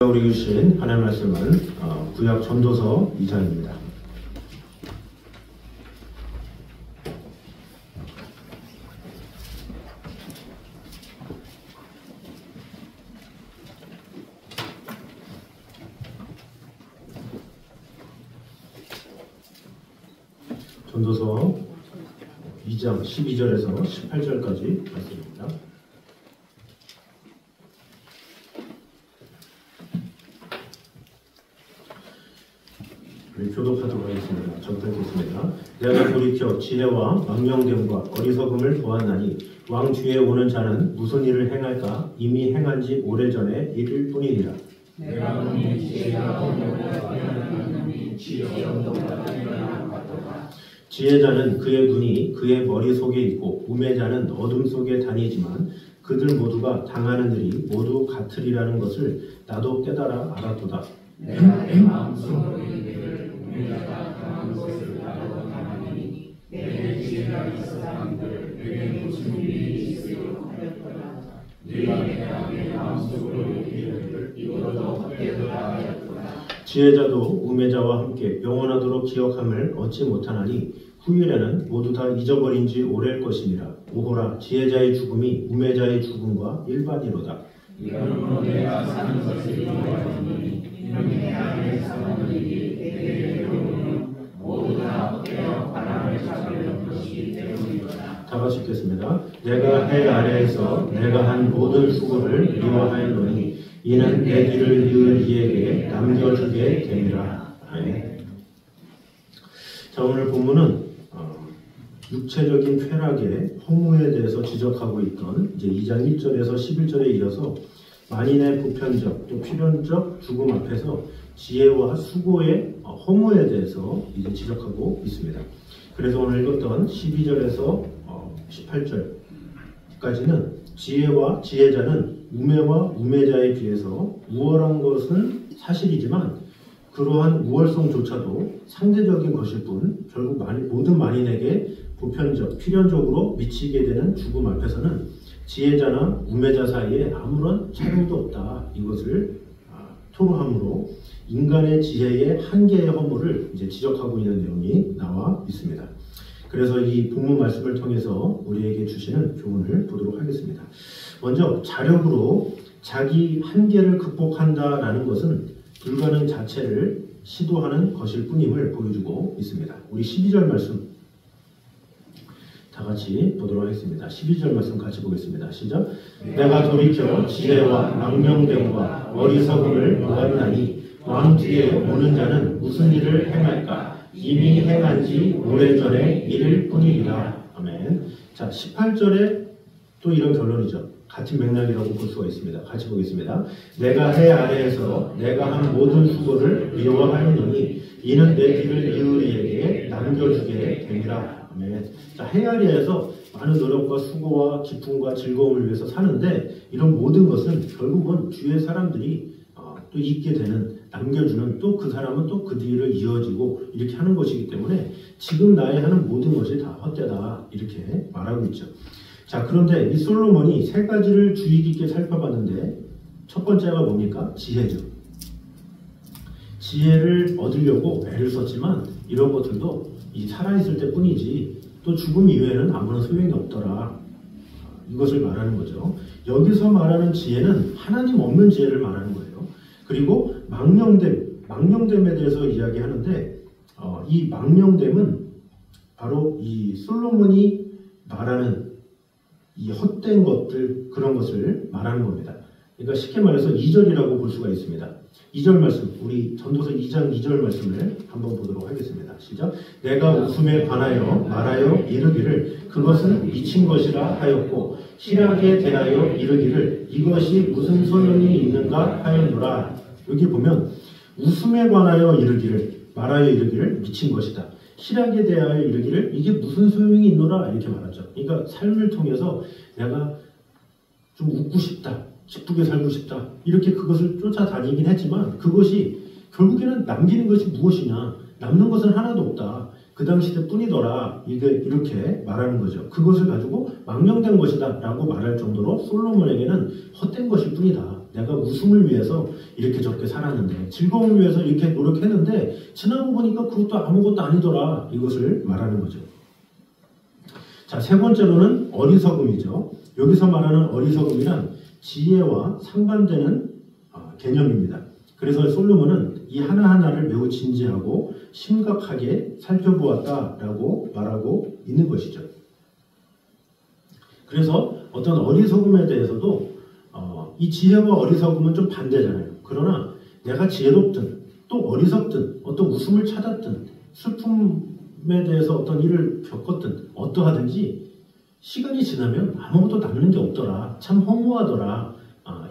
우리 주신 하나님의 말씀은 구약 전도서 2장입니다. 전도서 2장 12절에서 18절까지 말씀입니다. 교독하도록 하겠습니다. 정탁했습니다. 내가 돌이켜 지혜와 망령됨과 어리석음을 보았나니 왕 뒤에 오는 자는 무슨 일을 행할까? 이미 행한 지 오래전에 이를 뿐이니라. 내가 보니 지혜가 어려운 지혜자는 그의 눈이 그의 머릿속에 있고 우매자는 어둠 속에 다니지만 그들 모두가 당하는 일이 모두 같으리라는 것을 나도 깨달아 알았도다. 내가 내 마음속으로 이르기를 우매자가 당한 것을 나도 당하니 내게 지혜가 있어 한들 내게 무슨 일이 있으리요 하였더라. 네가 내 마음속으로 이르기를 이것도 헛되도다 하였도다. 지혜자도 우매자와 함께 영원하도록 기억함을 얻지 못하나니 후일에는 모두 다 잊어버린 지 오래일 것이니라. 오호라, 지혜자의 죽음이 우매자의 죽음과 일반이로다. 이러므로 내가 사는 것을 이루어지니 이는 내 안에 사는 일이 내게 이르는 모두 다 헛되어 바람을 잡으려는 것이기 때문이로다. 다 같이 읽겠습니다. 내가 해 아래에서 내가 한 모든 수고를 미워하였노니 이는 내 길을 이을 이에게 남겨주게 됨이라. 아멘. 자, 오늘 본문은 육체적인 쾌락의 허무에 대해서 지적하고 있던 이제 2장 1절에서 11절에 이어서 만인의 보편적 또 필연적 죽음 앞에서 지혜와 수고의 허무에 대해서 이제 지적하고 있습니다. 그래서 오늘 읽었던 12절에서 18절까지는 지혜와 지혜자는 우매와 우매자에 비해서 우월한 것은 사실이지만 그러한 우월성조차도 상대적인 것일 뿐 결국 모든 만인에게 보편적, 필연적으로 미치게 되는 죽음 앞에서는 지혜자나 우매자 사이에 아무런 차이도 없다. 이것을 토로함으로 인간의 지혜의 한계의 허물을 이제 지적하고 있는 내용이 나와 있습니다. 그래서 이 본문 말씀을 통해서 우리에게 주시는 교훈을 보도록 하겠습니다. 먼저 자력으로 자기 한계를 극복한다라는 것은 불가능 자체를 시도하는 것일 뿐임을 보여주고 있습니다. 우리 12절 말씀 다 같이 보도록 하겠습니다. 12절 말씀 같이 보겠습니다. 시작. 내가 돌이켜 지혜와 망령됨과 어리석음을 보았나니 왕 뒤에 오는 자는 무슨 일을 행할까? 이미 행한 지 오래전에 이를 뿐이니라. 아멘. 자, 18절에 또 이런 결론이죠. 같은 맥락이라고 볼 수가 있습니다. 같이 보겠습니다. 내가 해 아래에서 내가 한 모든 수고를 미워하였노니 이는 내 길을 이으리에게 남겨주게 됨이라. 아멘. 자, 해 아래에서 많은 노력과 수고와 기쁨과 즐거움을 위해서 사는데 이런 모든 것은 결국은 주위의 사람들이 또 있게 되는, 남겨주는, 또 그 사람은 또 그 뒤를 이어지고 이렇게 하는 것이기 때문에 지금 나의 하는 모든 것이 다 헛되다 이렇게 말하고 있죠. 자, 그런데 이 솔로몬이 세 가지를 주의 깊게 살펴봤는데 첫 번째가 뭡니까? 지혜죠. 지혜를 얻으려고 애를 썼지만 이런 것들도 이 살아있을 때 뿐이지 또 죽음 이후에는 아무런 소용이 없더라. 이것을 말하는 거죠. 여기서 말하는 지혜는 하나님 없는 지혜를 말하는 거예요. 그리고 망령됨에 대해서 이야기하는데 이 망령됨은 바로 이 솔로몬이 말하는 이 헛된 것들, 그런 것을 말하는 겁니다. 그러니까 쉽게 말해서 2절이라고 볼 수가 있습니다. 2절 말씀, 우리 전도서 2장 2절 말씀을 한번 보도록 하겠습니다. 시작. 내가 웃음에 관하여 말하여 이르기를 그것은 미친 것이라 하였고 실하게 대하여 이르기를 이것이 무슨 소용이 있는가 하였노라. 여기 보면 웃음에 관하여 이르기를, 말하여 이르기를 미친 것이다. 실하게 대하여 이르기를 이게 무슨 소용이 있노라 이렇게 말하죠. 그러니까 삶을 통해서 내가 좀 웃고 싶다, 기쁘게 살고 싶다 이렇게 그것을 쫓아다니긴 했지만 그것이 결국에는 남기는 것이 무엇이냐, 남는 것은 하나도 없다. 그 당시 때뿐이더라. 이렇게 말하는 거죠. 그것을 가지고 망령된 것이다 라고 말할 정도로 솔로몬에게는 헛된 것일 뿐이다. 내가 웃음을 위해서 이렇게 저렇게 살았는데, 즐거움을 위해서 이렇게 노력했는데 지나고 보니까 그것도 아무것도 아니더라. 이것을 말하는 거죠. 자, 세 번째로는 어리석음이죠. 여기서 말하는 어리석음이란 지혜와 상반되는 개념입니다. 그래서 솔로몬은 이 하나하나를 매우 진지하고 심각하게 살펴보았다라고 말하고 있는 것이죠. 그래서 어떤 어리석음에 대해서도 이 지혜와 어리석음은 좀 반대잖아요. 그러나 내가 지혜롭든 또 어리석든 어떤 웃음을 찾았든 슬픔에 대해서 어떤 일을 겪었든 어떠하든지 시간이 지나면 아무것도 남는 게 없더라. 참 허무하더라.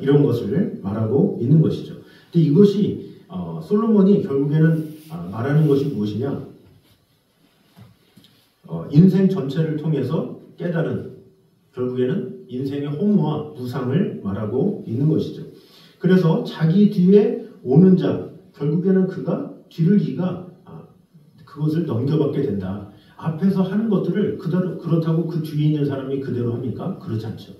이런 것을 말하고 있는 것이죠. 근데 이것이 솔로몬이 결국에는 말하는 것이 무엇이냐? 인생 전체를 통해서 깨달은 결국에는 인생의 허무와 무상을 말하고 있는 것이죠. 그래서 자기 뒤에 오는 자, 결국에는 그가 뒤를 이가 그것을 넘겨받게 된다. 앞에서 하는 것들을 그대로, 그렇다고 그 뒤에 있는 사람이 그대로 합니까? 그렇지 않죠.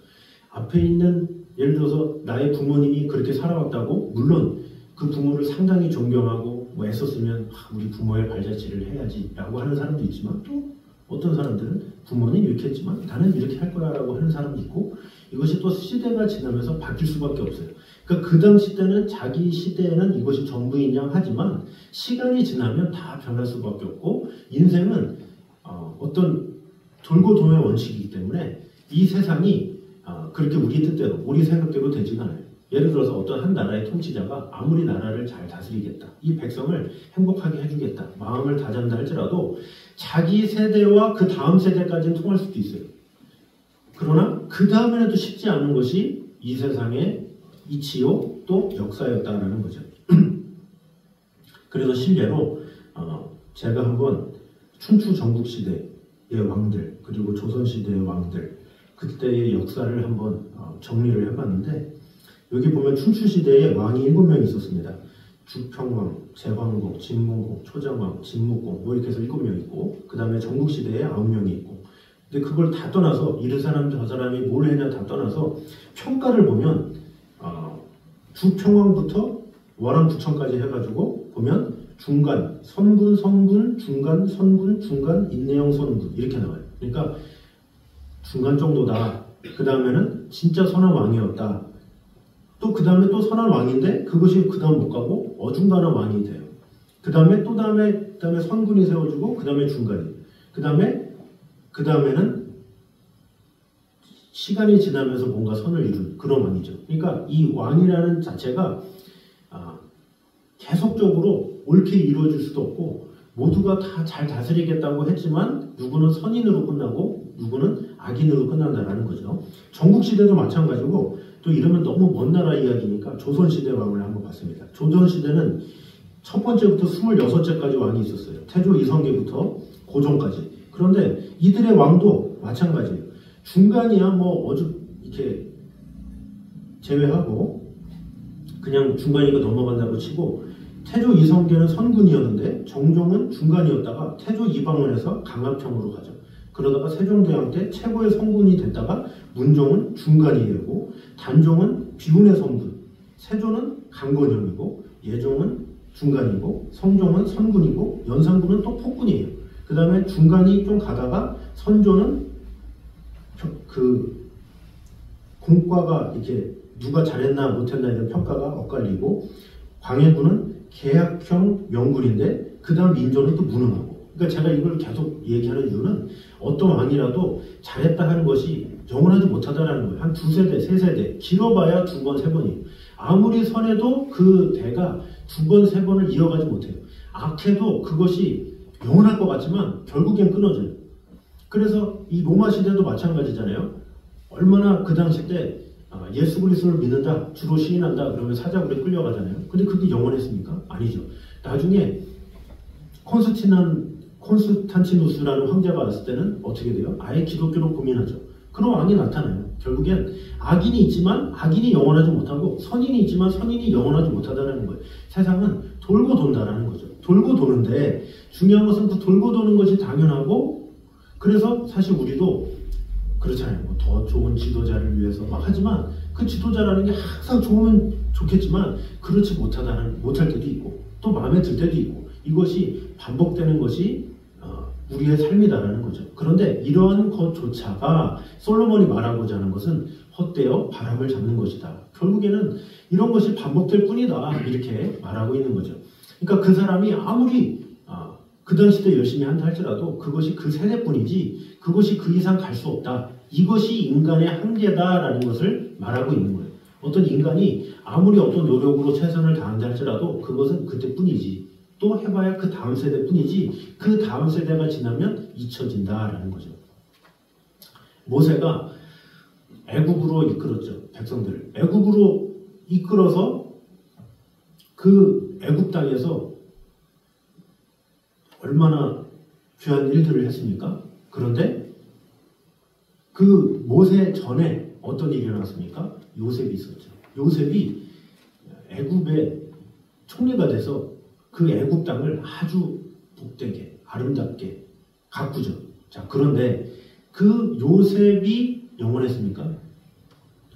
앞에 있는, 예를 들어서 나의 부모님이 그렇게 살아왔다고 물론 그 부모를 상당히 존경하고 뭐 애썼으면 우리 부모의 발자취를 해야지 라고 하는 사람도 있지만, 또 어떤 사람들은 부모는 이렇게 했지만 나는 이렇게 할 거야 라고 하는 사람도 있고, 이것이 또 시대가 지나면서 바뀔 수밖에 없어요. 그러니까 그 당시 때는 자기 시대에는 이것이 전부인 양 하지만 시간이 지나면 다 변할 수밖에 없고, 인생은 어떤 돌고 도는 원칙이기 때문에 이 세상이 그렇게 우리 뜻대로 우리 생각대로 되지가 않아요. 예를 들어서 어떤 한 나라의 통치자가 아무리 나라를 잘 다스리겠다, 이 백성을 행복하게 해주겠다 마음을 다잡는다 할지라도 자기 세대와 그 다음 세대까지는 통할 수도 있어요. 그러나 그 다음에도 쉽지 않은 것이 이 세상의 이치요 또 역사였다라는 거죠. 그래서 실례로 제가 한번 춘추 전국시대의 왕들 그리고 조선시대의 왕들 그때의 역사를 한번 정리를 해봤는데, 여기 보면 춘추시대에 왕이 7명이 있었습니다. 주평왕, 제황공, 진문공, 초장왕, 진무공 뭐 이렇게 해서 7명 있고, 그 다음에 전국시대에 9명이 있고, 근데 그걸 다 떠나서 이 사람 저 사람이 뭘 했냐 다 떠나서 평가를 보면 주평왕부터 월암 부천까지 해가지고 보면 중간, 선군, 성군, 중간, 선군, 중간, 인내형 선군 이렇게 나와요. 그러니까 중간 정도다. 그 다음에는 진짜 선한 왕이었다. 또 그 다음에 또 선한 왕인데 그것이 그 다음 못 가고 어중간한 왕이 돼요. 그 다음에 또 다음에 선군이 세워주고 그 다음에 중간이. 그 다음에는 시간이 지나면서 뭔가 선을 이룬 그런 왕이죠. 그러니까 이 왕이라는 자체가 계속적으로 옳게 이루어질 수도 없고, 모두가 다 잘 다스리겠다고 했지만 누구는 선인으로 끝나고 누구는 악인으로 끝난다라는 거죠. 전국시대도 마찬가지고, 또 이러면 너무 먼 나라 이야기니까 조선시대 왕을 한번 봤습니다. 조선시대는 첫 번째부터 26째까지 왕이 있었어요. 태조 이성계부터 고종까지. 그런데 이들의 왕도 마찬가지예요. 중간이야 뭐 이렇게 제외하고 그냥 중간이니까 넘어간다고 치고, 태조 이성계는 선군이었는데 정종은 중간이었다가 태조 이방원에서 강압형으로 가죠. 그러다가 세종대왕 때 최고의 선군이 됐다가 문종은 중간이 되고, 단종은 비운의 선군, 세조는 강건형이고, 예종은 중간이고, 성종은 선군이고, 연산군은 또 폭군이에요. 그 다음에 중간이 좀 가다가 선조는 그 공과가 이렇게 누가 잘했나 못했나 이런 평가가 엇갈리고, 광해군은 계약형 명군인데 그 다음 민조는 또 무능하고. 그러니까 제가 이걸 계속 얘기하는 이유는 어떤 왕이라도 잘했다 하는 것이 영원하지 못하다라는 거예요. 한 2세대, 3세대, 길어봐야 2번, 3번이에요. 아무리 선해도 그 대가 2번, 3번을 이어가지 못해요. 악해도 그것이 영원할 것 같지만 결국엔 끊어져요. 그래서 이 로마 시대도 마찬가지잖아요. 얼마나 그 당시 때 예수 그리스도를 믿는다, 주로 시인한다 그러면 사자굴에 끌려가잖아요. 근데 그게 영원했습니까? 아니죠. 나중에 콘스탄티누스라는 황제가 왔을 때는 어떻게 돼요? 아예 기독교로 고민하죠. 그런 왕이 나타나요. 결국엔 악인이 있지만 악인이 영원하지 못하고, 선인이 있지만 선인이 영원하지 못하다는 거예요. 세상은 돌고 돈다라는 거죠. 돌고 도는데 중요한 것은 그 돌고 도는 것이 당연하고, 그래서 사실 우리도 그렇잖아요. 뭐 더 좋은 지도자를 위해서 막 하지만 그 지도자라는 게 항상 좋으면 좋겠지만 그렇지 못할 때도 있고 또 마음에 들 때도 있고 이것이 반복되는 것이 우리의 삶이다라는 거죠. 그런데 이러한 것조차가 솔로몬이 말하고자 하는 것은 헛되어 바람을 잡는 것이다. 결국에는 이런 것이 반복될 뿐이다. 이렇게 말하고 있는 거죠. 그러니까 그 사람이 아무리 그 당시 때 열심히 한다 할지라도 그것이 그 세대뿐이지 그것이 그 이상 갈 수 없다. 이것이 인간의 한계다라는 것을 말하고 있는 거예요. 어떤 인간이 아무리 어떤 노력으로 최선을 다한다 할지라도 그것은 그때뿐이지 또 해봐야 그 다음 세대뿐이지 그 다음 세대가 지나면 잊혀진다라는 거죠. 모세가 애국으로 이끌었죠. 백성들을. 애국으로 이끌어서 그 애국 땅에서 얼마나 귀한 일들을 했습니까? 그런데 그 모세 전에 어떤 일이 일어났습니까? 요셉이 있었죠. 요셉이 애굽의 총리가 돼서 그 애굽 땅을 아주 복되게 아름답게 가꾸죠. 자, 그런데 그 요셉이 영원했습니까?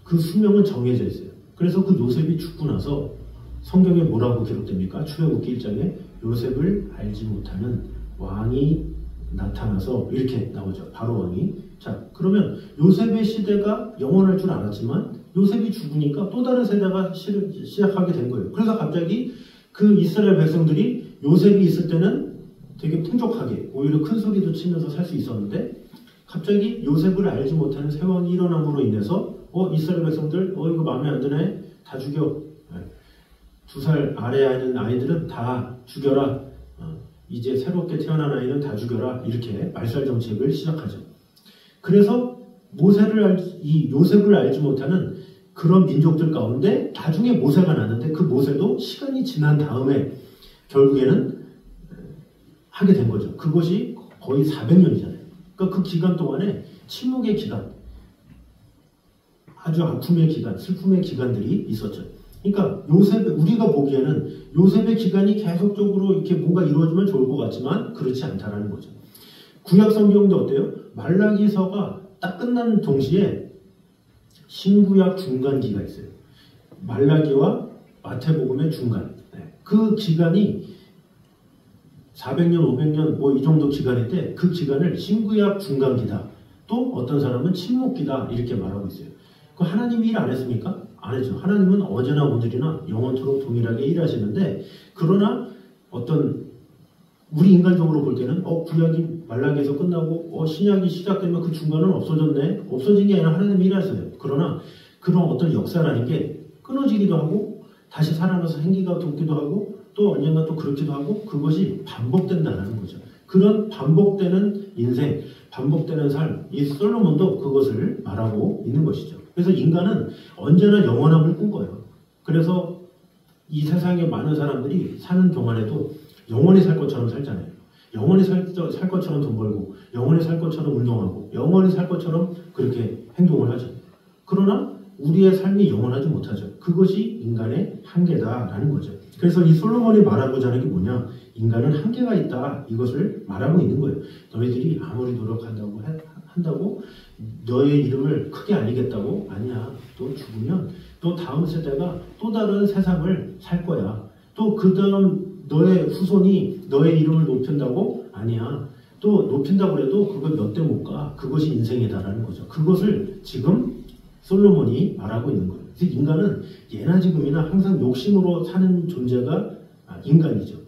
그 수명은 정해져 있어요. 그래서 그 요셉이 죽고 나서 성경에 뭐라고 기록됩니까? 출애굽기 1장에 요셉을 알지 못하는 왕이 나타나서 이렇게 나오죠. 바로 왕이. 자, 그러면 요셉의 시대가 영원할 줄 알았지만 요셉이 죽으니까 또 다른 세대가 시작하게 된 거예요. 그래서 갑자기 그 이스라엘 백성들이 요셉이 있을 때는 되게 풍족하게 오히려 큰 소리도 치면서 살 수 있었는데 갑자기 요셉을 알지 못하는 새 왕이 일어남으로 인해서 이스라엘 백성들 이거 마음에 안 드네 다 죽여. 2살 아래에 있는 아이들은 다 죽여라. 이제 새롭게 태어난 아이는 다 죽여라. 이렇게 말살 정책을 시작하죠. 그래서 요셉을 알지 못하는 그런 민족들 가운데 나중에 모세가 나는데 그 모세도 시간이 지난 다음에 결국에는 하게 된 거죠. 그것이 거의 400년이잖아요. 그러니까 그 기간 동안에 침묵의 기간, 아주 아픔의 기간, 슬픔의 기간들이 있었죠. 그러니까 우리가 보기에는 요셉의 기간이 계속적으로 이렇게 뭔가 이루어지면 좋을 것 같지만 그렇지 않다라는 거죠. 구약 성경도 어때요? 말라기서가 딱 끝나는 동시에 신구약 중간기가 있어요. 말라기와 마태복음의 중간. 그 기간이 400년, 500년 뭐 이 정도 기간인데 그 기간을 신구약 중간기다. 또 어떤 사람은 침묵기다. 이렇게 말하고 있어요. 그 하나님이 일 안 했습니까? 안 했죠. 하나님은 어제나 오늘이나 영원토록 동일하게 일하시는데 그러나 우리 인간적으로 볼 때는 구약이 말라기에서 끝나고 신약이 시작되면 그 중간은 없어졌네. 없어진 게 아니라 하나님이 일하세요. 그러나 그런 어떤 역사라는 게 끊어지기도 하고 다시 살아나서 생기가 돋기도 하고 또 언젠가 또 그렇기도 하고 그것이 반복된다는 거죠. 그런 반복되는 인생, 반복되는 삶, 이 솔로몬도 그것을 말하고 있는 것이죠. 그래서 인간은 언제나 영원함을 꿈꿔요. 그래서 이 세상에 많은 사람들이 사는 동안에도 영원히 살 것처럼 살잖아요. 영원히 살 것처럼 돈 벌고 영원히 살 것처럼 운동하고 영원히 살 것처럼 그렇게 행동을 하죠. 그러나 우리의 삶이 영원하지 못하죠. 그것이 인간의 한계다라는 거죠. 그래서 이 솔로몬이 말하고자 하는 게 뭐냐? 인간은 한계가 있다. 이것을 말하고 있는 거예요. 너희들이 아무리 노력한다고 너의 이름을 크게 알리겠다고? 아니야. 또 죽으면 또 다음 세대가 또 다른 세상을 살 거야. 또 그 다음 너의 후손이 너의 이름을 높인다고? 아니야. 또 높인다고 해도 그걸 몇 대 못 가. 그것이 인생이다라는 거죠. 그것을 지금 솔로몬이 말하고 있는 거예요. 그래서 인간은 예나 지금이나 항상 욕심으로 사는 존재가 인간이죠.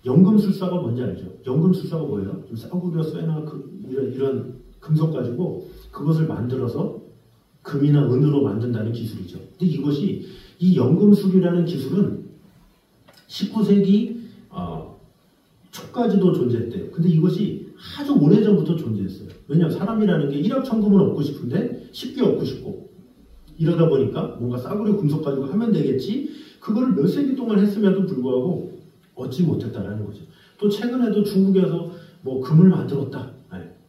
연금술사가 뭔지 알죠? 연금술사가 뭐예요? 좀 싸구려 쇠나 이런 금속 가지고 그것을 만들어서 금이나 은으로 만든다는 기술이죠. 근데 이 연금술이라는 기술은 19세기 초까지도 존재했대요. 근데 이것이 아주 오래전부터 존재했어요. 왜냐하면 사람이라는 게 일확천금은 얻고 싶은데 쉽게 얻고 싶고 이러다 보니까 뭔가 싸구려 금속 가지고 하면 되겠지 그거를 몇 세기 동안 했음에도 불구하고 얻지 못했다라는 거죠. 또 최근에도 중국에서 뭐 금을 만들었다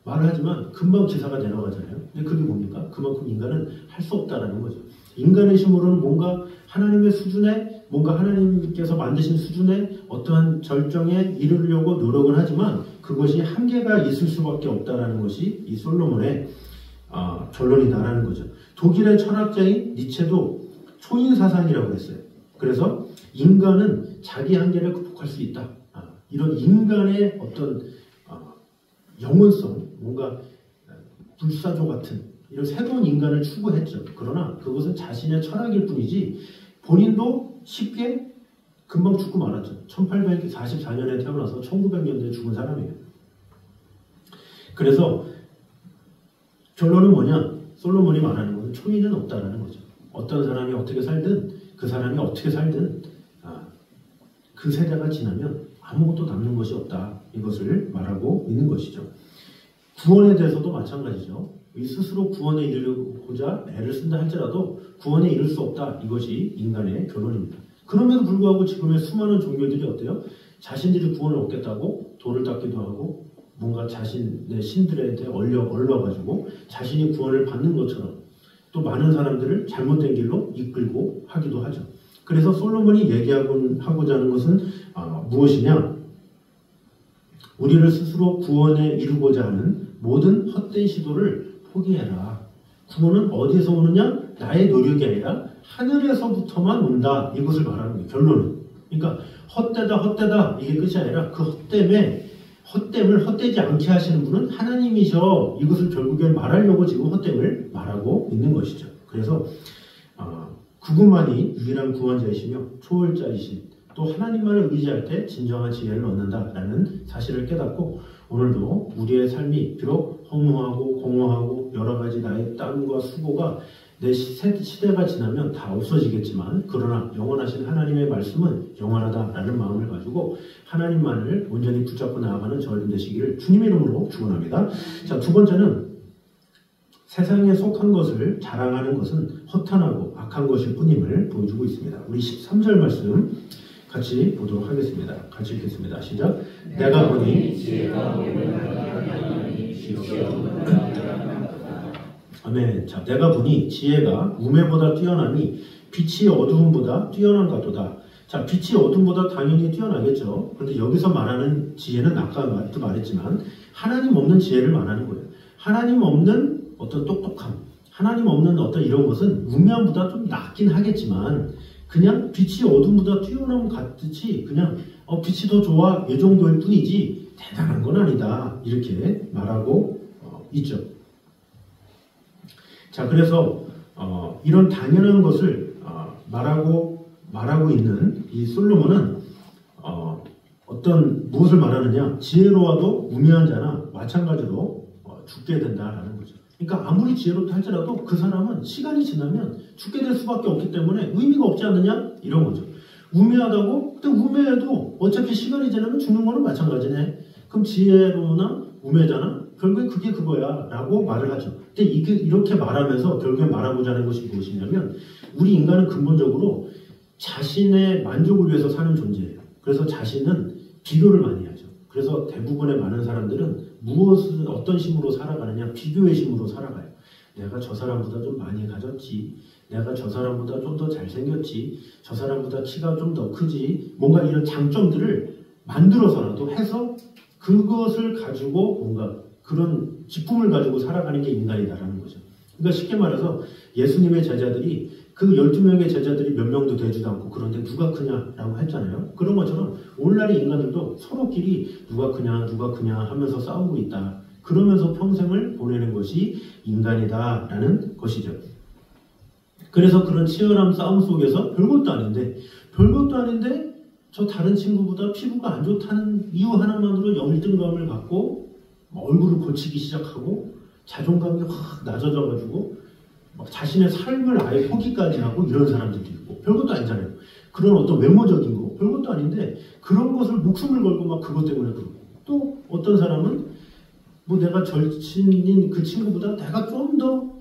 말을 하지만 금방 기사가 내려가잖아요. 근데 그게 뭡니까? 그만큼 인간은 할 수 없다라는 거죠. 인간의 힘으로는 뭔가 하나님의 수준에 뭔가 하나님께서 만드신 수준의 어떠한 절정에 이르려고 노력을 하지만 그것이 한계가 있을 수밖에 없다라는 것이 이 솔로몬의 결론이다라는 거죠. 독일의 철학자인 니체도 초인 사상이라고 했어요. 그래서 인간은 자기 한계를 극복할 수 있다. 이런 인간의 어떤 영혼성, 뭔가 불사조 같은 이런 새로운 인간을 추구했죠. 그러나 그것은 자신의 철학일 뿐이지 본인도 쉽게 금방 죽고 말았죠. 1844년에 태어나서 1900년대에 죽은 사람이에요. 그래서 결론은 뭐냐? 솔로몬이 말하는 것은 초인은 없다라는 거죠. 어떤 사람이 어떻게 살든 그 사람이 어떻게 살든 그 세대가 지나면 아무것도 남는 것이 없다. 이것을 말하고 있는 것이죠. 구원에 대해서도 마찬가지죠. 스스로 구원에 이르고자 애를 쓴다 할지라도 구원에 이를 수 없다. 이것이 인간의 결론입니다. 그럼에도 불구하고 지금의 수많은 종교들이 어때요? 자신들이 구원을 얻겠다고 돌을 닦기도 하고 뭔가 자신의 신들한테 얼려가지고 자신이 구원을 받는 것처럼 또 많은 사람들을 잘못된 길로 이끌고 하기도 하죠. 그래서 솔로몬이 얘기하고자 하는 것은 무엇이냐? 우리를 스스로 구원에 이루고자 하는 모든 헛된 시도를 포기해라. 구원은 어디서 오느냐? 나의 노력이 아니라 하늘에서부터만 온다. 이것을 말하는 거예요. 결론은. 그러니까 헛되다 이게 끝이 아니라 그 헛됨을 헛되지 않게 하시는 분은 하나님이셔. 이것을 결국엔 말하려고 지금 헛됨을 말하고 있는 것이죠. 그래서 그분만이 유일한 구원자이시며 초월자이신 또 하나님만을 의지할 때 진정한 지혜를 얻는다라는 사실을 깨닫고 오늘도 우리의 삶이 비록 허무하고 공허하고 여러 가지 나의 땀과 수고가 내 시대가 지나면 다 없어지겠지만 그러나 영원하신 하나님의 말씀은 영원하다라는 마음을 가지고 하나님만을 온전히 붙잡고 나아가는 저희들 되시기를 주님의 이름으로 축원합니다. 자, 두 번째는 세상에 속한 것을 자랑하는 것은 허탄하고 악한 것일 뿐임을 보여주고 있습니다. 우리 13절 말씀 같이 보도록 하겠습니다. 같이 읽겠습니다. 시작. 내가 보니 아멘. 자, 내가 보니 지혜가 우매보다 뛰어나니 빛이 어두움보다 뛰어난 것도다. 자, 빛이 어둠보다 당연히 뛰어나겠죠. 그런데 여기서 말하는 지혜는 아까도 말했지만 하나님 없는 지혜를 말하는 거예요. 하나님 없는 어떤 똑똑함, 하나님 없는 어떤 이런 것은 우매함보다 좀 낫긴 하겠지만 그냥 빛이 어둠보다 뛰어남 같듯이 그냥 빛이 더 좋아 이 정도일 뿐이지 대단한 건 아니다. 이렇게 말하고 있죠. 자, 그래서 이런 당연한 것을 말하고 있는 이 솔로몬은 무엇을 말하느냐? 지혜로워도 우매한 자나 마찬가지로 죽게 된다라는 거죠. 그러니까 아무리 지혜롭다 할지라도 그 사람은 시간이 지나면 죽게 될 수밖에 없기 때문에 의미가 없지 않느냐? 이런 거죠. 우매하다고? 근데 우매해도 어차피 시간이 지나면 죽는 거는 마찬가지네. 그럼 지혜로우나 우매자나 결국에 그게 그거야 라고 말을 하죠. 근데 이렇게 말하면서 결국에 말하고자 하는 것이 무엇이냐면 우리 인간은 근본적으로 자신의 만족을 위해서 사는 존재예요. 그래서 자신은 비교를 많이 하죠. 그래서 대부분의 많은 사람들은 어떤 심으로 살아가느냐? 비교의 심으로 살아가요. 내가 저 사람보다 좀 많이 가졌지. 내가 저 사람보다 좀 더 잘생겼지. 저 사람보다 키가 좀 더 크지. 뭔가 이런 장점들을 만들어서라도 해서 그것을 가지고 뭔가 그런 기쁨을 가지고 살아가는 게 인간이다라는 거죠. 그러니까 쉽게 말해서 예수님의 제자들이 그 12명의 제자들이 몇 명도 되지도 않고 그런데 누가 크냐라고 했잖아요. 그런 것처럼 오늘날의 인간들도 서로끼리 누가 크냐 하면서 싸우고 있다. 그러면서 평생을 보내는 것이 인간이다라는 것이죠. 그래서 그런 치열한 싸움 속에서 별것도 아닌데 저 다른 친구보다 피부가 안 좋다는 이유 하나만으로 열등감을 갖고 얼굴을 고치기 시작하고 자존감이 확 낮아져가지고 막 자신의 삶을 아예 포기까지 하고 이런 사람들도 있고 별것도 아니잖아요. 그런 어떤 외모적인 거 별것도 아닌데 그런 것을 목숨을 걸고 막 그것 때문에 그러고 또 어떤 사람은 뭐 내가 절친인 그 친구보다 내가 좀 더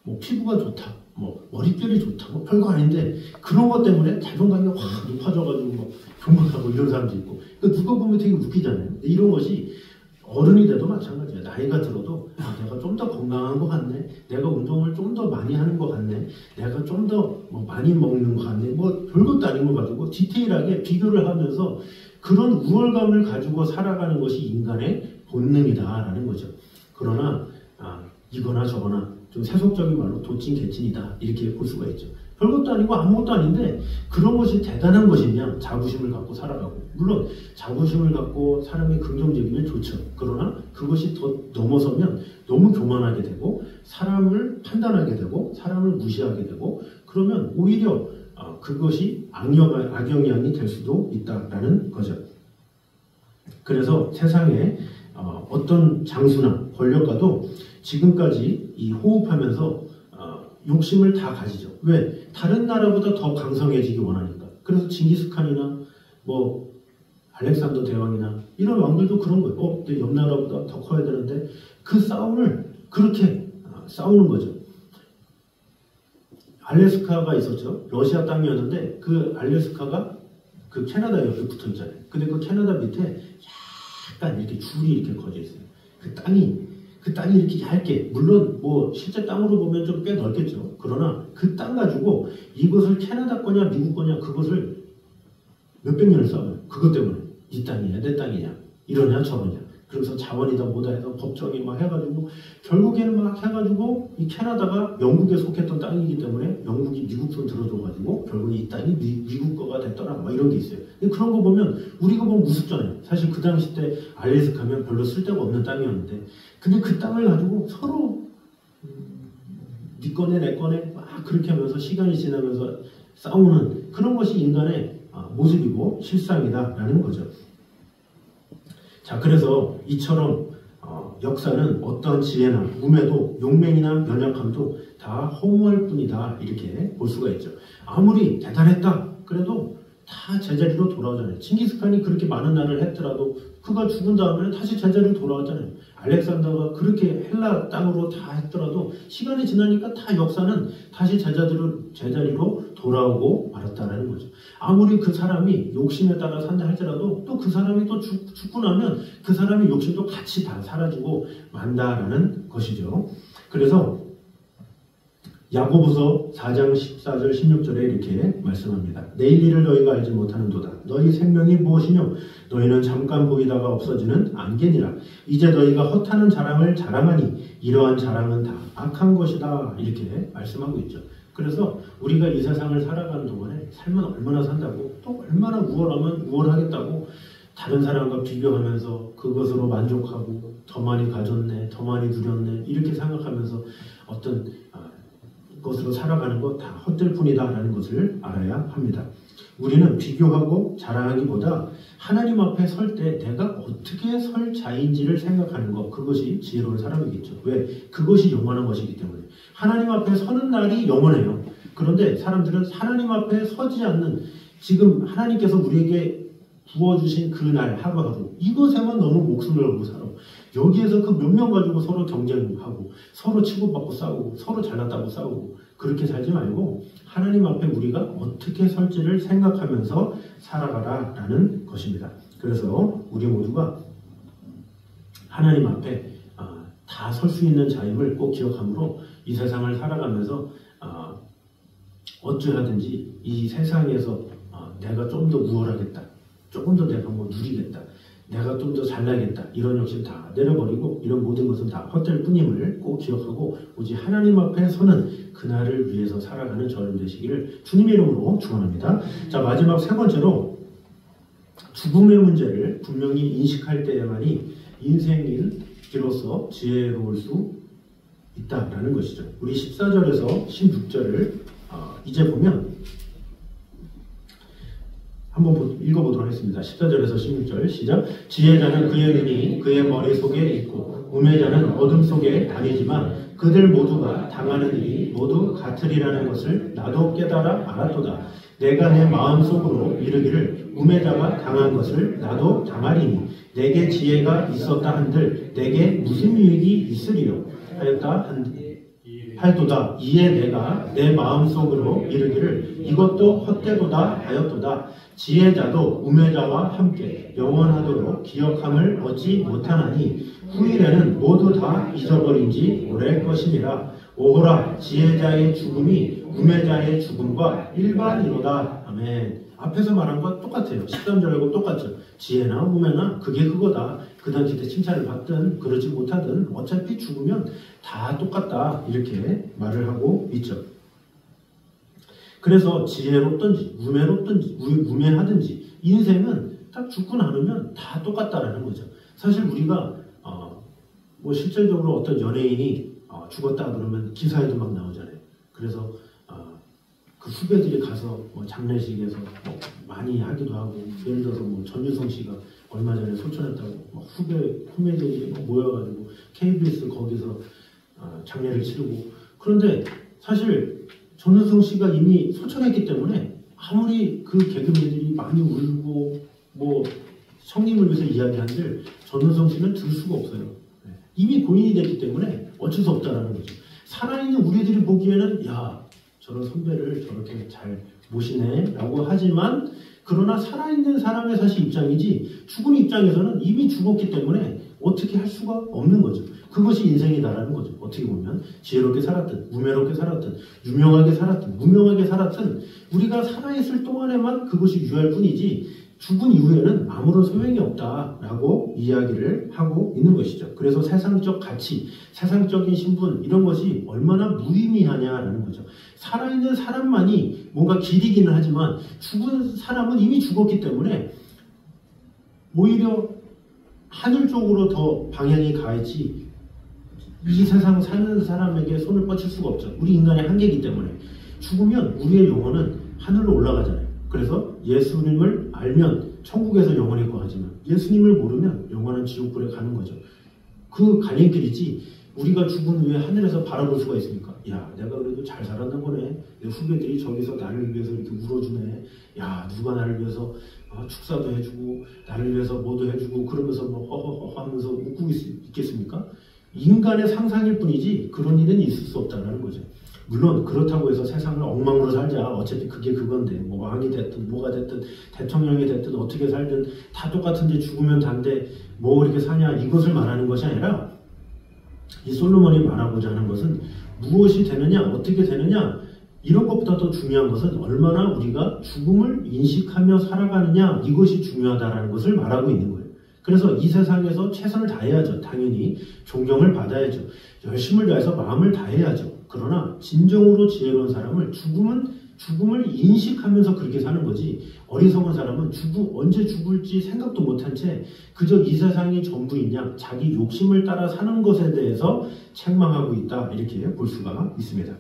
뭐 피부가 좋다 뭐 머릿결이 좋다 뭐 별거 아닌데 그런 것 때문에 자존감이 확 높아져가지고 막 존경하고 이런 사람도 있고 그러니까 누가 보면 되게 웃기잖아요. 이런 것이 어른이 돼도 마찬가지예요. 나이가 들어도 내가 좀 더 건강한 것 같네. 내가 운동을 좀 더 많이 하는 것 같네. 내가 좀 더 많이 먹는 것 같네. 뭐 별것도 아닌 거 가지고 디테일하게 비교를 하면서 그런 우월감을 가지고 살아가는 것이 인간의 본능이다라는 거죠. 그러나 이거나 저거나 좀 세속적인 말로 도찐개찐이다 이렇게 볼 수가 있죠. 별것도 아니고 아무것도 아닌데 그런 것이 대단한 것이냐 자부심을 갖고 살아가고 물론 자부심을 갖고 사람이 긍정적이면 좋죠. 그러나 그것이 더 넘어서면 너무 교만하게 되고 사람을 판단하게 되고 사람을 무시하게 되고 그러면 오히려 그것이 악영향이 될 수도 있다라는 거죠. 그래서 세상에 어떤 장수나 권력가도 지금까지 이 호흡하면서 욕심을 다 가지죠. 왜? 다른 나라보다 더 강성해지기 원하니까. 그래서 징기스칸이나 뭐 알렉산더 대왕이나 이런 왕들도 그런 거예요. 내 옆 나라보다 더 커야 되는데 그 싸움을 그렇게 싸우는 거죠. 알래스카가 있었죠. 러시아 땅이었는데 그 알래스카가 그 캐나다 옆에 붙어 있잖아요. 근데 그 캐나다 밑에 약간 이렇게 줄이 이렇게 거져 있어요. 그 땅이 이렇게 얇게, 물론 뭐 실제 땅으로 보면 좀 꽤 넓겠죠. 그러나 그 땅 가지고 이것을 캐나다 거냐 미국 거냐 그것을 몇백 년을 싸워요. 그것 때문에 이 땅이냐 내 땅이냐 이러냐 저러냐. 그래서 자원이다 뭐다 해서 법정이 막 해가지고 결국에는 막 해가지고 이 캐나다가 영국에 속했던 땅이기 때문에 영국이 미국 손 들어줘가지고 결국 이 땅이 미국 거가 됐더라 막 이런 게 있어요. 근데 그런 거 보면 우리가 보면 우습잖아요. 사실 그 당시 때 알래스카면 별로 쓸데가 없는 땅이었는데 근데 그 땅을 가지고 서로 네 거네 내 거네 막 그렇게 하면서 시간이 지나면서 싸우는 그런 것이 인간의 모습이고 실상이다라는 거죠. 자, 그래서 이처럼 역사는 어떠한 지혜나 우매도 용맹이나 연약함도 다 허무할 뿐이다 이렇게 볼 수가 있죠. 아무리 대단했다 그래도 다 제자리로 돌아오잖아요. 징기스칸이 그렇게 많은 날을 했더라도 그가 죽은 다음에 다시 제자리로 돌아왔잖아요. 알렉산더가 그렇게 헬라 땅으로 다 했더라도 시간이 지나니까 다 역사는 다시 제자리로 돌아오고 말았다라는 거죠. 아무리 그 사람이 욕심에 따라 산다 할지라도 또 그 사람이 또 죽고 나면 그 사람의 욕심도 같이 다 사라지고 만다라는 것이죠. 그래서 야고보서 4장 14절 16절에 이렇게 말씀합니다. 내일 일을 너희가 알지 못하는도다. 너희 생명이 무엇이뇨? 너희는 잠깐 보이다가 없어지는 안개니라. 이제 너희가 헛하는 자랑을 자랑하니 이러한 자랑은 다 악한 것이다. 이렇게 말씀하고 있죠. 그래서 우리가 이 세상을 살아가는 동안에 삶은 얼마나 산다고 또 얼마나 우월하면 우월하겠다고 다른 사람과 비교하면서 그것으로 만족하고 더 많이 가졌네, 더 많이 누렸네 이렇게 생각하면서 어떤 것으로 살아가는 것 다 헛될 뿐이다라는 것을 알아야 합니다. 우리는 비교하고 자랑하기보다 하나님 앞에 설 때 내가 어떻게 설 자인지를 생각하는 것 그것이 지혜로운 사람이겠죠. 왜? 그것이 영원한 것이기 때문에 하나님 앞에 서는 날이 영원해요. 그런데 사람들은 하나님 앞에 서지 않는 지금 하나님께서 우리에게 부어주신 그 날 하루하루 이것에만 너무 목숨을 걸고 살아. 여기에서 그 몇 명 가지고 서로 경쟁하고 서로 치고받고 싸우고 서로 잘났다고 싸우고 그렇게 살지 말고 하나님 앞에 우리가 어떻게 설지를 생각하면서 살아가라라는 것입니다. 그래서 우리 모두가 하나님 앞에 다 설 수 있는 자임을 꼭 기억함으로 이 세상을 살아가면서 어쩌하든지 이 세상에서 내가 좀 더 우월하겠다. 조금 더 내가 뭐 누리겠다. 내가 좀 더 잘나겠다. 이런 욕심 다 내려버리고 이런 모든 것은 다 헛될 뿐임을 꼭 기억하고 오직 하나님 앞에 서는 그날을 위해서 살아가는 저는 되시기를 주님의 이름으로 축원합니다. 자, 마지막 세 번째로 죽음의 문제를 분명히 인식할 때에만이 인생인으로서 지혜로울 수 있다라는 것이죠. 우리 14절에서 16절을 이제 보면 한번 읽어보도록 하겠습니다. 14절에서 16절 시작. 지혜자는 그의 눈이 그의 머릿속에 있고 우매자는 어둠 속에 다니지만 그들 모두가 당하는 일이 모두 같으리라는 것을 나도 깨달아 알았도다. 내가 내 마음속으로 이르기를 우매자가 당한 것을 나도 당하리니 내게 지혜가 있었다 한들 내게 무슨 유익이 있으리요 하였도다. 이에 내가 내 마음속으로 이르기를 이것도 헛되도다 하였도다. 지혜자도 우매자와 함께 영원하도록 기억함을 얻지 못하나니 후일에는 모두 다 잊어버린지 오래 것이니라. 오호라 지혜자의 죽음이 우매자의 죽음과 일반이로다. 아멘. 앞에서 말한 거 똑같아요. 13절하고 똑같죠. 지혜나 우매나 그게 그거다. 그 당시 때 칭찬을 받든 그러지 못하든 어차피 죽으면 다 똑같다. 이렇게 말을 하고 있죠. 그래서 지혜롭든지 우매하든지 인생은 딱 죽고 나면 다 똑같다라는 거죠. 사실 우리가 뭐 실질적으로 어떤 연예인이 죽었다 그러면 기사에도 막 나오잖아요. 그래서 그 후배들이 가서 뭐 장례식에서 뭐 많이 하기도 하고, 예를 들어서 뭐 전유성 씨가 얼마 전에 소천했다고 뭐 후배 코미디언들이 뭐 모여가지고 KBS 거기서 장례를 치르고. 그런데 사실 전유성 씨가 이미 소천했기 때문에 아무리 그 개그맨들이 많이 울고 뭐 성님을 위해서 이야기한들 전유성 씨는 들 수가 없어요. 이미 고인이 됐기 때문에 어쩔 수 없다라는 거죠. 살아있는 우리들이 보기에는 야, 저런 선배를 저렇게 잘 모시네 라고 하지만, 그러나 살아있는 사람의 사실 입장이지 죽은 입장에서는 이미 죽었기 때문에 어떻게 할 수가 없는 거죠. 그것이 인생이다라는 거죠. 어떻게 보면 지혜롭게 살았든 우매롭게 살았든 유명하게 살았든 무명하게 살았든 우리가 살아있을 동안에만 그것이 유효할 뿐이지 죽은 이후에는 아무런 소용이 없다라고 이야기를 하고 있는 것이죠. 그래서 세상적 가치, 세상적인 신분 이런 것이 얼마나 무의미하냐라는 거죠. 살아있는 사람만이 뭔가 기리기는 하지만 죽은 사람은 이미 죽었기 때문에 오히려 하늘 쪽으로 더 방향이 가야지 이 세상 사는 사람에게 손을 뻗칠 수가 없죠. 우리 인간의 한계이기 때문에. 죽으면 우리의 영혼은 하늘로 올라가잖아요. 그래서 예수님을 알면 천국에서 영원히 거하지만 예수님을 모르면 영원한 지옥불에 가는 거죠. 그 갈림길이지 우리가 죽은 후에 하늘에서 바라볼 수가 있습니까? 야, 내가 그래도 잘 살았나 보네. 내 후배들이 저기서 나를 위해서 이렇게 울어주네. 야, 누가 나를 위해서 축사도 해주고 나를 위해서 뭐도 해주고 그러면서 뭐 허허허 하면서 웃고 있겠습니까? 인간의 상상일 뿐이지 그런 일은 있을 수 없다는 거죠. 물론 그렇다고 해서 세상을 엉망으로 살자. 어차피 그게 그건데 뭐 왕이 됐든 뭐가 됐든 대통령이 됐든 어떻게 살든 다 똑같은데 죽으면 단데 뭐 이렇게 사냐, 이것을 말하는 것이 아니라 이 솔로몬이 말하고자 하는 것은 무엇이 되느냐, 어떻게 되느냐, 이런 것보다 더 중요한 것은 얼마나 우리가 죽음을 인식하며 살아가느냐, 이것이 중요하다는 것을 말하고 있는 거예요. 그래서 이 세상에서 최선을 다해야죠. 당연히 존경을 받아야죠. 열심을 다해서 마음을 다해야죠. 그러나 진정으로 지혜로운 사람은 죽음을 인식하면서 그렇게 사는 거지, 어리석은 사람은 언제 죽을지 생각도 못한 채 그저 이 세상이 전부인 양 자기 욕심을 따라 사는 것에 대해서 책망하고 있다, 이렇게 볼 수가 있습니다.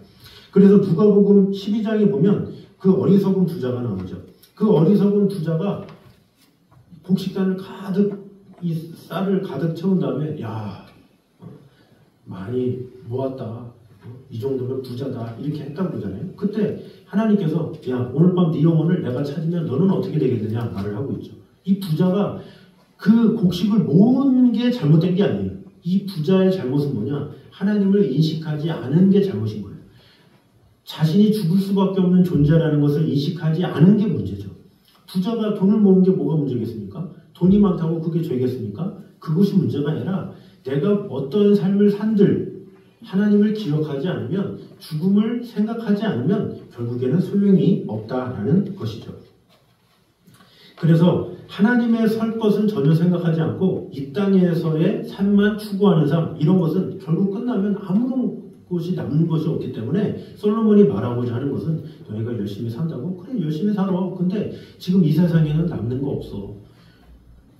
그래서 누가복음 12장에 보면 그 어리석은 부자가 나오죠. 그 어리석은 부자가 곡식단을 가득, 이 쌀을 가득 채운 다음에 야, 많이 모았다, 이 정도면 부자다, 이렇게 했다고 그러잖아요. 그때 하나님께서 야, 오늘 밤 네 영혼을 내가 찾으면 너는 어떻게 되겠느냐 말을 하고 있죠. 이 부자가 그 곡식을 모은 게 잘못된 게 아니에요. 이 부자의 잘못은 뭐냐, 하나님을 인식하지 않은 게 잘못인 거예요. 자신이 죽을 수밖에 없는 존재라는 것을 인식하지 않은 게 문제죠. 부자가 돈을 모은 게 뭐가 문제겠습니까? 돈이 많다고 그게 죄겠습니까? 그것이 문제가 아니라 내가 어떤 삶을 산들 하나님을 기억하지 않으면, 죽음을 생각하지 않으면 결국에는 소용이 없다라는 것이죠. 그래서 하나님의 설 것은 전혀 생각하지 않고 이 땅에서의 삶만 추구하는 삶, 이런 것은 결국 끝나면 아무런 것이 남는 것이 없기 때문에 솔로몬이 말하고자 하는 것은 너희가 열심히 산다고? 그래, 열심히 살아. 근데 지금 이 세상에는 남는 거 없어.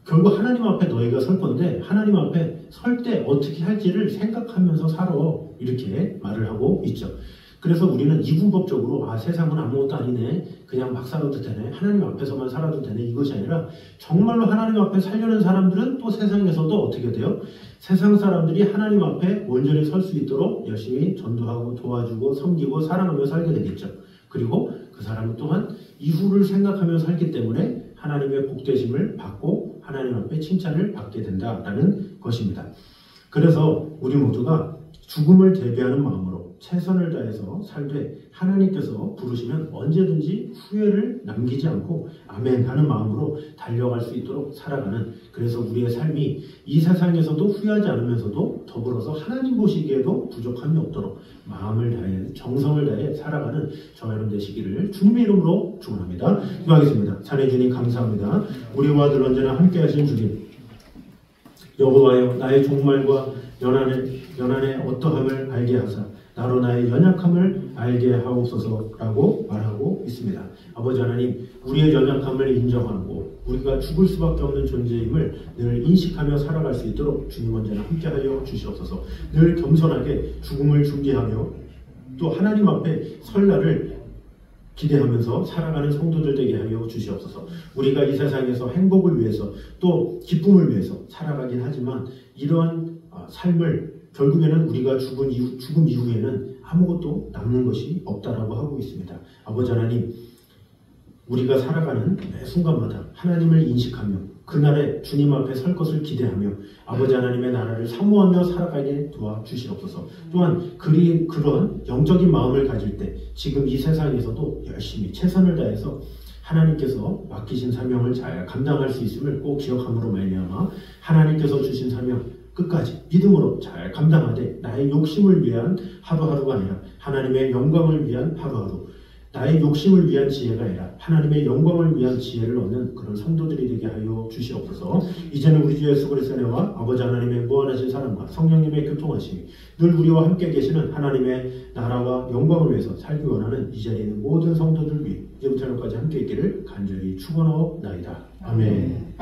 결국 하나님 앞에 너희가 설 건데 하나님 앞에 설 때 어떻게 할지를 생각하면서 살아, 이렇게 말을 하고 있죠. 그래서 우리는 이분법적으로 세상은 아무것도 아니네, 그냥 막 살아도 되네, 하나님 앞에서만 살아도 되네, 이것이 아니라 정말로 하나님 앞에 살려는 사람들은 또 세상에서도 어떻게 돼요? 세상 사람들이 하나님 앞에 온전히 설 수 있도록 열심히 전도하고 도와주고 섬기고 사랑하며 살게 되겠죠. 그리고 그 사람은 또한 이후를 생각하며 살기 때문에 하나님의 복되심을 받고 하나님 앞에 칭찬을 받게 된다라는 것입니다. 그래서 우리 모두가 죽음을 대비하는 마음으로 최선을 다해서 살되 하나님께서 부르시면 언제든지 후회를 남기지 않고 아멘 하는 마음으로 달려갈 수 있도록 살아가는, 그래서 우리의 삶이 이 세상에서도 후회하지 않으면서도 더불어서 하나님 보시기에도 부족함이 없도록 마음을 다해 정성을 다해 살아가는 저와 여러분 되시기를 주님의 이름으로 축원합니다. 기도하겠습니다. 사랑의 주님 감사합니다. 우리와 늘 언제나 함께 하신 주님, 여호와여, 나의 종말과 연한의 어떠함을 알게 하사 나로 나의 연약함을 알게 하옵소서라고 말하고 있습니다. 아버지 하나님, 우리의 연약함을 인정하고 우리가 죽을 수밖에 없는 존재임을 늘 인식하며 살아갈 수 있도록 주님 언제나 함께하여 주시옵소서. 늘 겸손하게 죽음을 준비하며 또 하나님 앞에 설날을 기대하면서 살아가는 성도들 되게 하여 주시옵소서. 우리가 이 세상에서 행복을 위해서 또 기쁨을 위해서 살아가긴 하지만 이러한 삶을 결국에는 우리가 죽음 이후에는 아무것도 남는 것이 없다라고 하고 있습니다. 아버지 하나님, 우리가 살아가는 매 순간마다 하나님을 인식하며 그날에 주님 앞에 설 것을 기대하며 아버지 하나님의 나라를 사모하며 살아가게 도와주시옵소서. 또한 그런 영적인 마음을 가질 때 지금 이 세상에서도 열심히 최선을 다해서 하나님께서 맡기신 사명을 잘 감당할 수 있음을 꼭 기억함으로 말미암아 하나님께서 주신 사명 끝까지 믿음으로 잘 감당하되 나의 욕심을 위한 하루하루가 아니라 하나님의 영광을 위한 하루하루, 나의 욕심을 위한 지혜가 아니라 하나님의 영광을 위한 지혜를 얻는 그런 성도들이 되게 하여 주시옵소서. 이제는 우리 주 예수 그리스도의 은혜와 아버지 하나님의 무한하신 사랑과 성령님의 교통하심이 늘 우리와 함께 계시는 하나님의 나라와 영광을 위해서 살기 원하는 이 자리에 있는 모든 성도들 위해 이제부터 여기까지 함께 있기를 간절히 축원하옵나이다. 아멘.